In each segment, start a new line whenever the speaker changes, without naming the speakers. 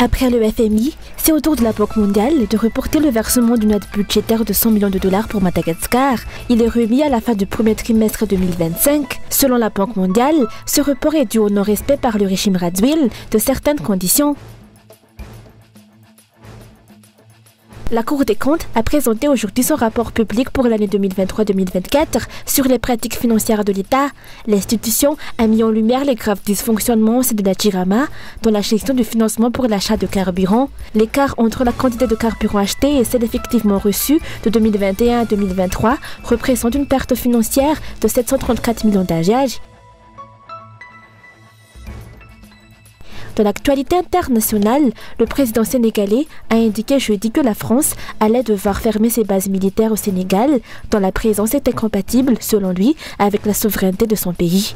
Après le FMI, c'est au tour de la Banque mondiale de reporter le versement d'une aide budgétaire de 100 millions de dollars pour Madagascar. Il est remis à la fin du premier trimestre 2025. Selon la Banque mondiale, ce report est dû au non-respect par le régime Radziwiłł de certaines conditions. La Cour des comptes a présenté aujourd'hui son rapport public pour l'année 2023-2024 sur les pratiques financières de l'État. L'institution a mis en lumière les graves dysfonctionnements de la JIRAMA dans la gestion du financement pour l'achat de carburant. L'écart entre la quantité de carburant acheté et celle effectivement reçue de 2021 à 2023 représente une perte financière de 734 millions d'AGH. Dans l'actualité internationale, le président sénégalais a indiqué jeudi que la France allait devoir fermer ses bases militaires au Sénégal, dont la présence était compatible, selon lui, avec la souveraineté de son pays.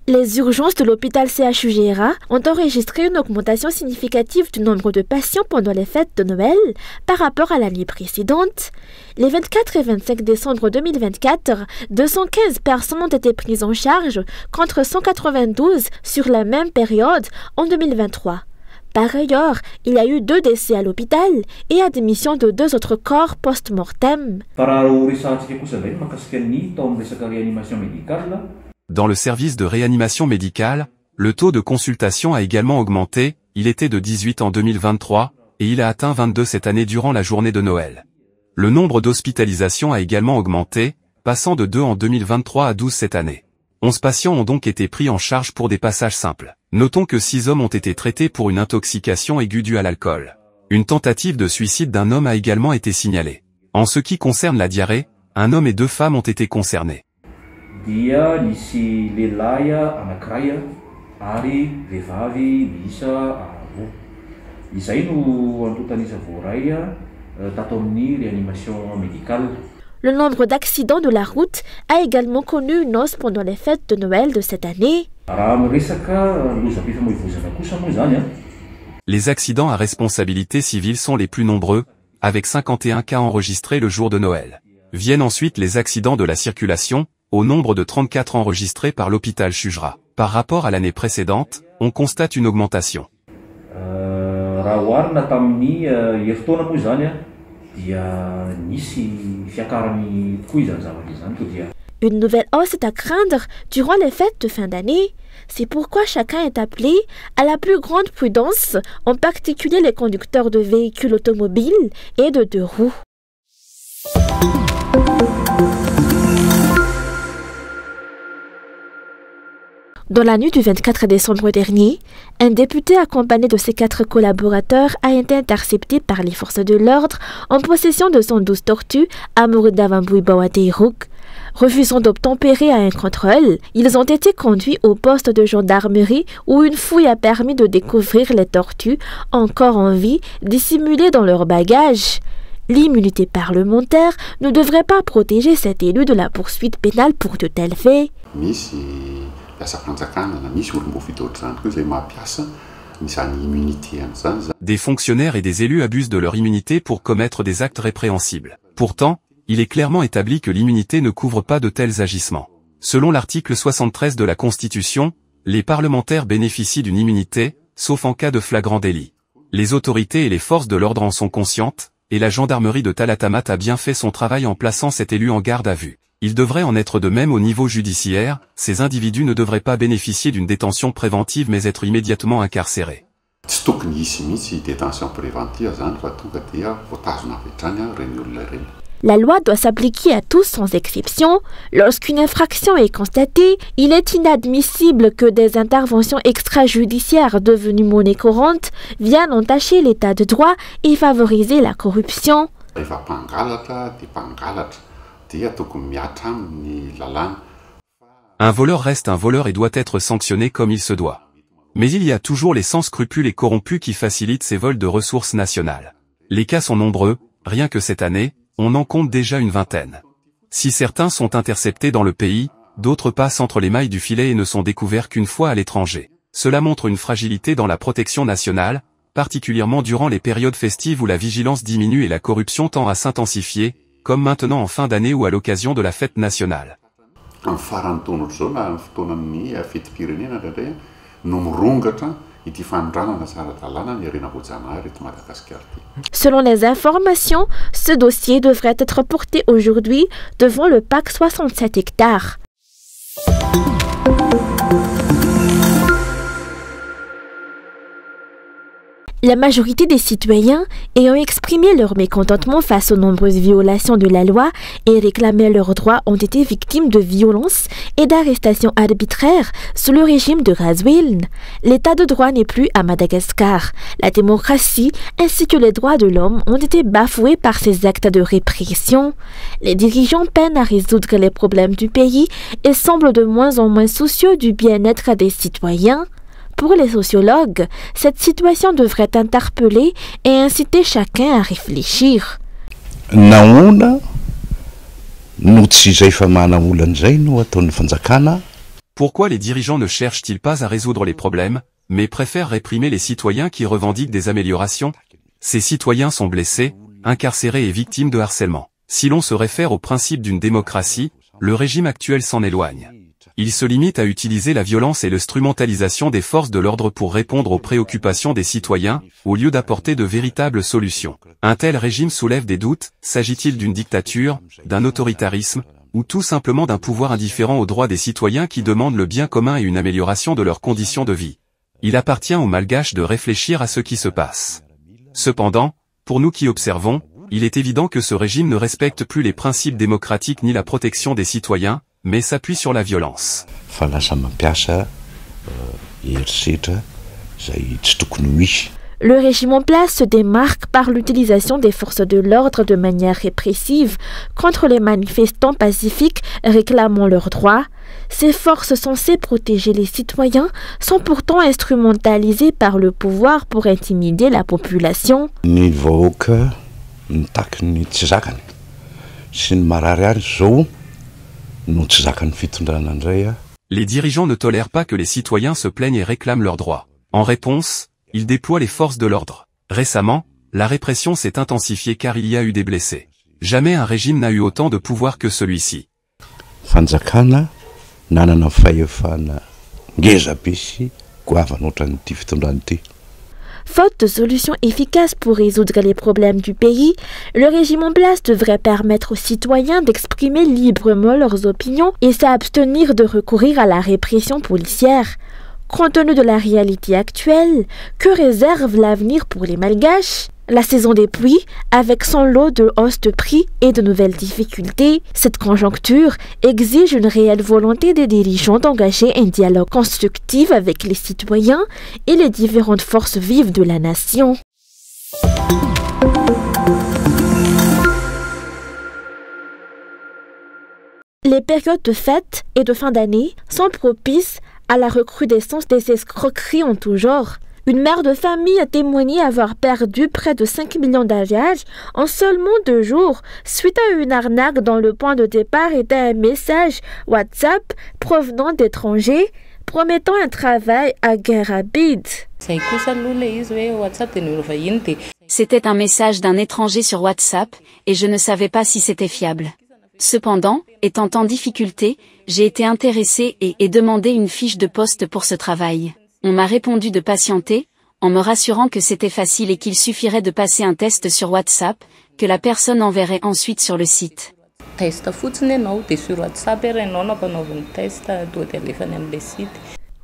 Les urgences de l'hôpital CHU-Gera ont enregistré une augmentation significative du nombre de patients pendant les fêtes de Noël par rapport à l'année précédente. Les 24 et 25 décembre 2024, 215 personnes ont été prises en charge contre 192 sur la même période en 2023. Par ailleurs, il y a eu 2 décès à l'hôpital et admission de 2 autres corps post-mortem.
Dans le service de réanimation médicale, le taux de consultation a également augmenté, il était de 18 en 2023, et il a atteint 22 cette année durant la journée de Noël. Le nombre d'hospitalisations a également augmenté, passant de 2 en 2023 à 12 cette année. 11 patients ont donc été pris en charge pour des passages simples. Notons que 6 hommes ont été traités pour une intoxication aiguë due à l'alcool. Une tentative de suicide d'un homme a également été signalée. En ce qui concerne la diarrhée, un homme et 2 femmes ont été concernés.
Dia nisy lehilahy anankiray ary vehivavy miisa roa. Izay no antontan'izy voaray tato amin'ny réanimation médicale.
Le nombre d'accidents de la route a également connu une hausse pendant les fêtes de Noël de cette année.
Les accidents à responsabilité civile sont les plus nombreux, avec 51 cas enregistrés le jour de Noël. Viennent ensuite les accidents de la circulation, au nombre de 34 enregistrés par l'hôpital CHU-Gera. Par rapport à l'année précédente, on constate une augmentation.
Une nouvelle hausse est à craindre durant les fêtes de fin d'année. C'est pourquoi chacun est appelé à la plus grande prudence, en particulier les conducteurs de véhicules automobiles et de 2 roues. Dans la nuit du 24 décembre dernier, un député accompagné de ses 4 collaborateurs a été intercepté par les forces de l'ordre en possession de 112 tortues à Mourida-Vambouy-Bawateiruk. Refusant d'obtempérer à un contrôle, ils ont été conduits au poste de gendarmerie où une fouille a permis de découvrir les tortues encore en vie dissimulées dans leurs bagages. L'immunité parlementaire ne devrait pas protéger cet élu de la poursuite pénale pour de tels faits.
Des fonctionnaires et des élus abusent de leur immunité pour commettre des actes répréhensibles. Pourtant, il est clairement établi que l'immunité ne couvre pas de tels agissements. Selon l'article 73 de la Constitution, les parlementaires bénéficient d'une immunité, sauf en cas de flagrant délit. Les autorités et les forces de l'ordre en sont conscientes, et la gendarmerie de Talatamat a bien fait son travail en plaçant cet élu en garde à vue. Il devrait en être de même au niveau judiciaire, ces individus ne devraient pas bénéficier d'une détention préventive mais être immédiatement incarcérés.
La loi doit s'appliquer à tous sans exception. Lorsqu'une infraction est constatée, il est inadmissible que des interventions extrajudiciaires devenues monnaie courante viennent entacher l'état de droit et favoriser la corruption.
Un voleur reste un voleur et doit être sanctionné comme il se doit. Mais il y a toujours les sans scrupules et corrompus qui facilitent ces vols de ressources nationales. Les cas sont nombreux, rien que cette année, on en compte déjà une vingtaine. Si certains sont interceptés dans le pays, d'autres passent entre les mailles du filet et ne sont découverts qu'une fois à l'étranger. Cela montre une fragilité dans la protection nationale, particulièrement durant les périodes festives où la vigilance diminue et la corruption tend à s'intensifier, comme maintenant en fin d'année ou à l'occasion de la fête nationale.
Selon les informations, ce dossier devrait être porté aujourd'hui devant le PAC 67 hectares. La majorité des citoyens ayant exprimé leur mécontentement face aux nombreuses violations de la loi et réclamé leurs droits ont été victimes de violences et d'arrestations arbitraires sous le régime de Razouilne. L'état de droit n'est plus à Madagascar. La démocratie ainsi que les droits de l'homme ont été bafoués par ces actes de répression. Les dirigeants peinent à résoudre les problèmes du pays et semblent de moins en moins soucieux du bien-être des citoyens. Pour les sociologues, cette situation devrait interpeller et inciter chacun à réfléchir.
Pourquoi les dirigeants ne cherchent-ils pas à résoudre les problèmes, mais préfèrent réprimer les citoyens qui revendiquent des améliorations? Ces citoyens sont blessés, incarcérés et victimes de harcèlement. Si l'on se réfère au principe d'une démocratie, le régime actuel s'en éloigne. Il se limite à utiliser la violence et l'instrumentalisation des forces de l'ordre pour répondre aux préoccupations des citoyens, au lieu d'apporter de véritables solutions. Un tel régime soulève des doutes, s'agit-il d'une dictature, d'un autoritarisme, ou tout simplement d'un pouvoir indifférent aux droits des citoyens qui demandent le bien commun et une amélioration de leurs conditions de vie? Il appartient aux Malgaches de réfléchir à ce qui se passe. Cependant, pour nous qui observons, il est évident que ce régime ne respecte plus les principes démocratiques ni la protection des citoyens, mais s'appuie sur la violence.
Le régime en place se démarque par l'utilisation des forces de l'ordre de manière répressive contre les manifestants pacifiques réclamant leurs droits. Ces forces censées protéger les citoyens sont pourtant instrumentalisées par le pouvoir pour intimider la population.
Les dirigeants ne tolèrent pas que les citoyens se plaignent et réclament leurs droits. En réponse, ils déploient les forces de l'ordre. Récemment, la répression s'est intensifiée car il y a eu des blessés. Jamais un régime n'a eu autant de pouvoir que celui-ci.
Faute de solutions efficaces pour résoudre les problèmes du pays, le régime en place devrait permettre aux citoyens d'exprimer librement leurs opinions et s'abstenir de recourir à la répression policière. Compte tenu de la réalité actuelle, que réserve l'avenir pour les Malgaches? La saison des pluies, avec son lot de hausses de prix et de nouvelles difficultés, cette conjoncture exige une réelle volonté des dirigeants d'engager un dialogue constructif avec les citoyens et les différentes forces vives de la nation. Les périodes de fêtes et de fin d'année sont propices à la recrudescence des escroqueries en tout genre. Une mère de famille a témoigné avoir perdu près de 5 millions d'alliages en seulement 2 jours suite à une arnaque dont le point de départ était un message WhatsApp provenant d'étrangers promettant un travail à gain rapide.
C'était un message d'un étranger sur WhatsApp et je ne savais pas si c'était fiable. Cependant, étant en difficulté, j'ai été intéressée et ai demandé une fiche de poste pour ce travail. On m'a répondu de patienter, en me rassurant que c'était facile et qu'il suffirait de passer un test sur WhatsApp, que la personne enverrait ensuite sur le site.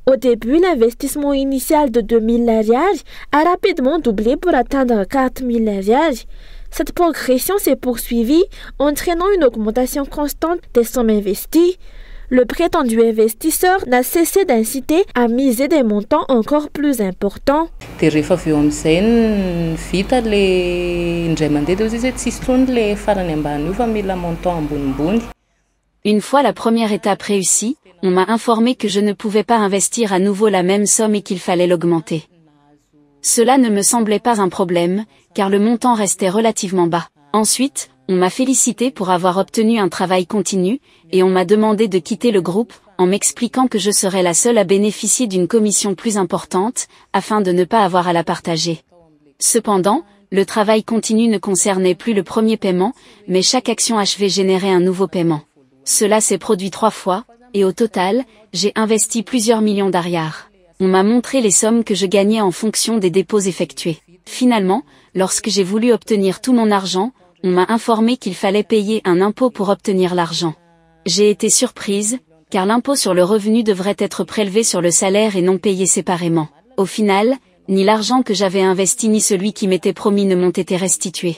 Au début, l'investissement initial de 2 000 alliages a rapidement doublé pour atteindre 4 000 alliages. Cette progression s'est poursuivie, entraînant une augmentation constante des sommes investies. Le prétendu investisseur n'a cessé d'inciter à miser des montants encore plus importants.
Une fois la première étape réussie, on m'a informé que je ne pouvais pas investir à nouveau la même somme et qu'il fallait l'augmenter. Cela ne me semblait pas un problème, car le montant restait relativement bas. Ensuite, on m'a félicité pour avoir obtenu un travail continu, et on m'a demandé de quitter le groupe, en m'expliquant que je serais la seule à bénéficier d'une commission plus importante, afin de ne pas avoir à la partager. Cependant, le travail continu ne concernait plus le premier paiement, mais chaque action achevée générait un nouveau paiement. Cela s'est produit 3 fois, et au total, j'ai investi plusieurs millions d'ariars. On m'a montré les sommes que je gagnais en fonction des dépôts effectués. Finalement, lorsque j'ai voulu obtenir tout mon argent, on m'a informé qu'il fallait payer un impôt pour obtenir l'argent. J'ai été surprise, car l'impôt sur le revenu devrait être prélevé sur le salaire et non payé séparément. Au final, ni l'argent que j'avais investi ni celui qui m'était promis ne m'ont été restitués.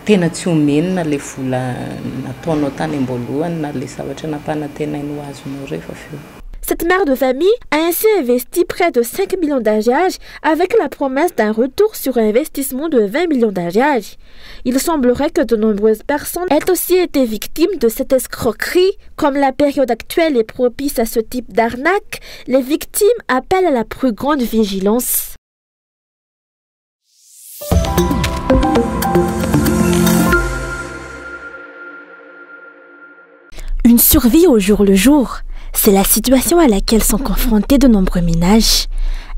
Tena tsy omenina le vola nataonao tany am-boalohany na le zavatra nampanantenainao azonao rehefa feo.
Cette mère de famille a ainsi investi près de 5 millions d'ariars avec la promesse d'un retour sur investissement de 20 millions d'ariars. Il semblerait que de nombreuses personnes aient aussi été victimes de cette escroquerie. Comme la période actuelle est propice à ce type d'arnaque, les victimes appellent à la plus grande vigilance. Une survie au jour le jour, c'est la situation à laquelle sont confrontés de nombreux ménages.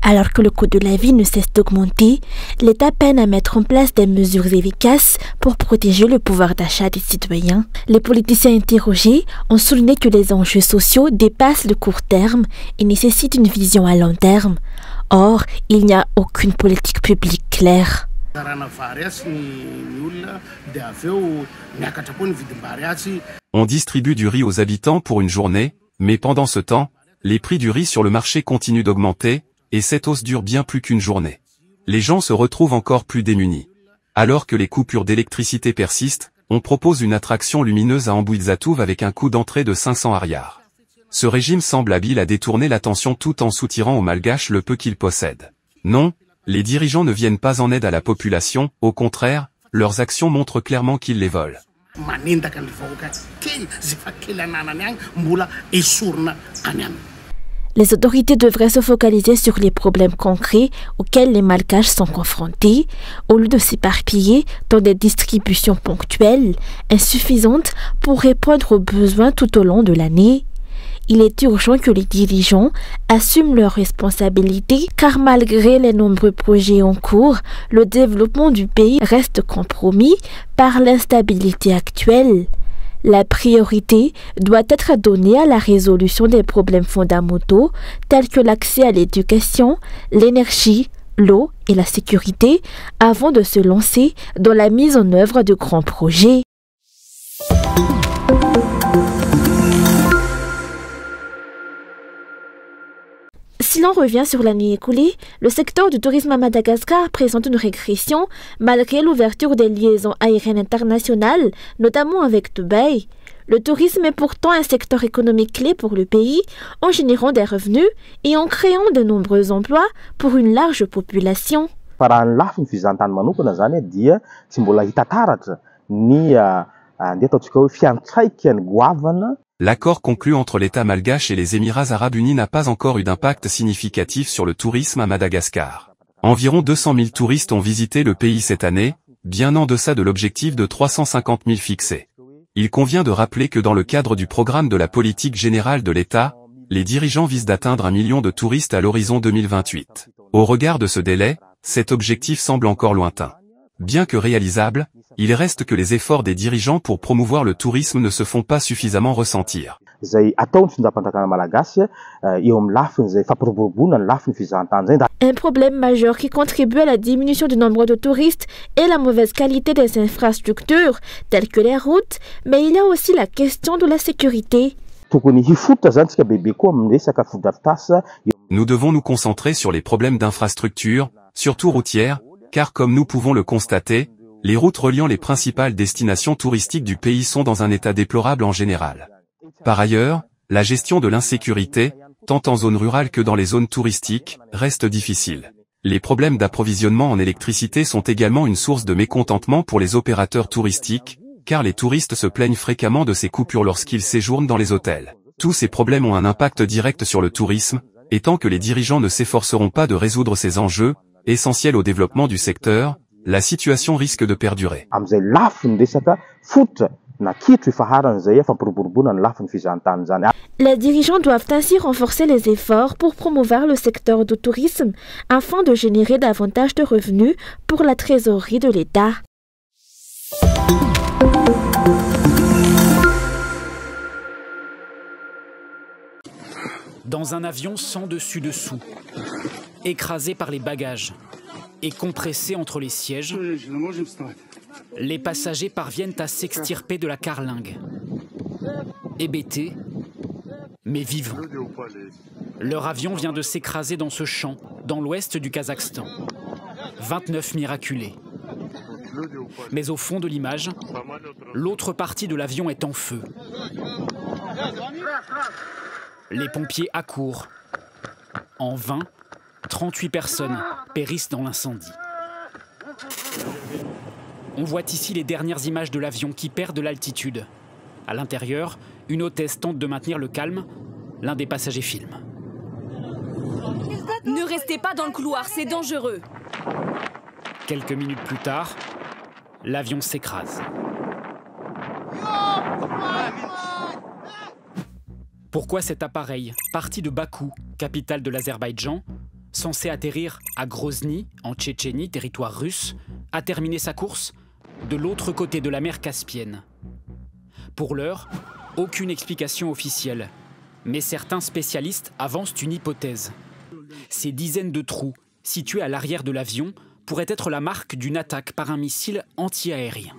Alors que le coût de la vie ne cesse d'augmenter, l'État peine à mettre en place des mesures efficaces pour protéger le pouvoir d'achat des citoyens. Les politiciens interrogés ont souligné que les enjeux sociaux dépassent le court terme et nécessitent une vision à long terme. Or, il n'y a aucune politique publique claire.
On distribue du riz aux habitants pour une journée, mais pendant ce temps, les prix du riz sur le marché continuent d'augmenter, et cette hausse dure bien plus qu'une journée. Les gens se retrouvent encore plus démunis. Alors que les coupures d'électricité persistent, on propose une attraction lumineuse à Ambuizatouv avec un coût d'entrée de 500 ariars. Ce régime semble habile à détourner l'attention tout en soutirant aux Malgaches le peu qu'ils possèdent. Non, les dirigeants ne viennent pas en aide à la population, au contraire, leurs actions montrent clairement qu'ils les volent.
Les autorités devraient se focaliser sur les problèmes concrets auxquels les Malgaches sont confrontés, au lieu de s'éparpiller dans des distributions ponctuelles, insuffisantes pour répondre aux besoins tout au long de l'année. Il est urgent que les dirigeants assument leurs responsabilités, car malgré les nombreux projets en cours, le développement du pays reste compromis par l'instabilité actuelle. La priorité doit être donnée à la résolution des problèmes fondamentaux tels que l'accès à l'éducation, l'énergie, l'eau et la sécurité avant de se lancer dans la mise en œuvre de grands projets. Si l'on revient sur l'année écoulée, le secteur du tourisme à Madagascar présente une régression malgré l'ouverture des liaisons aériennes internationales, notamment avec Dubaï. Le tourisme est pourtant un secteur économique clé pour le pays, en générant des revenus et en créant de nombreux emplois pour une large population.
L'accord conclu entre l'État malgache et les Émirats arabes unis n'a pas encore eu d'impact significatif sur le tourisme à Madagascar. Environ 200 000 touristes ont visité le pays cette année, bien en deçà de l'objectif de 350 000 fixé. Il convient de rappeler que dans le cadre du programme de la politique générale de l'État, les dirigeants visent d'atteindre 1 million de touristes à l'horizon 2028. Au regard de ce délai, cet objectif semble encore lointain. Bien que réalisable, il reste que les efforts des dirigeants pour promouvoir le tourisme ne se font pas suffisamment ressentir.
Un problème majeur qui contribue à la diminution du nombre de touristes est la mauvaise qualité des infrastructures, telles que les routes, mais il y a aussi la question de la sécurité.
Nous devons nous concentrer sur les problèmes d'infrastructures, surtout routières, car comme nous pouvons le constater, les routes reliant les principales destinations touristiques du pays sont dans un état déplorable en général. Par ailleurs, la gestion de l'insécurité, tant en zone rurale que dans les zones touristiques, reste difficile. Les problèmes d'approvisionnement en électricité sont également une source de mécontentement pour les opérateurs touristiques, car les touristes se plaignent fréquemment de ces coupures lorsqu'ils séjournent dans les hôtels. Tous ces problèmes ont un impact direct sur le tourisme, et tant que les dirigeants ne s'efforceront pas de résoudre ces enjeux, essentiels au développement du secteur, la situation risque de perdurer.
Les dirigeants doivent ainsi renforcer les efforts pour promouvoir le secteur du tourisme afin de générer davantage de revenus pour la trésorerie de l'État.
Dans un avion sans dessus-dessous, écrasé par les bagages et compressé entre les sièges, les passagers parviennent à s'extirper de la carlingue. Hébétés, mais vivants. Leur avion vient de s'écraser dans ce champ, dans l'ouest du Kazakhstan. 29 miraculés. Mais au fond de l'image, l'autre partie de l'avion est en feu. Les pompiers accourent. En vain, 38 personnes périssent dans l'incendie. On voit ici les dernières images de l'avion qui perd de l'altitude. À l'intérieur, une hôtesse tente de maintenir le calme. L'un des passagers filme.
Ne restez pas dans le couloir, c'est dangereux.
Quelques minutes plus tard, l'avion s'écrase. Pourquoi cet appareil, parti de Bakou, capitale de l'Azerbaïdjan, censé atterrir à Grozny, en Tchétchénie, territoire russe, a terminé sa course de l'autre côté de la mer Caspienne? Pour l'heure, aucune explication officielle, mais certains spécialistes avancent une hypothèse. Ces dizaines de trous, situés à l'arrière de l'avion, pourraient être la marque d'une attaque par un missile anti-aérien.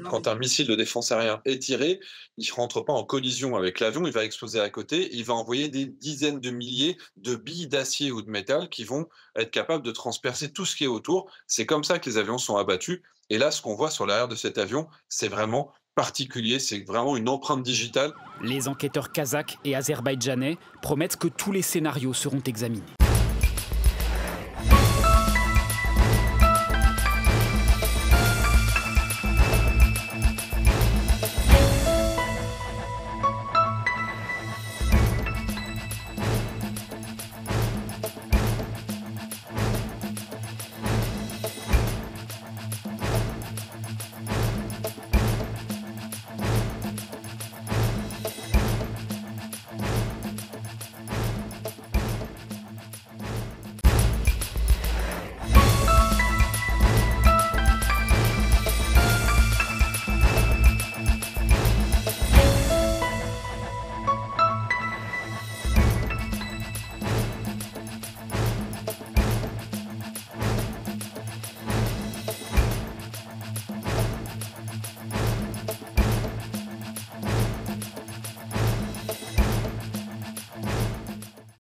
Quand un missile de défense aérien est tiré, il ne rentre pas en collision avec l'avion, il va exploser à côté, il va envoyer des dizaines de milliers de billes d'acier ou de métal qui vont être capables de transpercer tout ce qui est autour. C'est comme ça que les avions sont abattus. Et là, ce qu'on voit sur l'arrière de cet avion, c'est vraiment particulier, c'est vraiment une empreinte digitale.
Les enquêteurs kazakhs et azerbaïdjanais promettent que tous les scénarios seront examinés.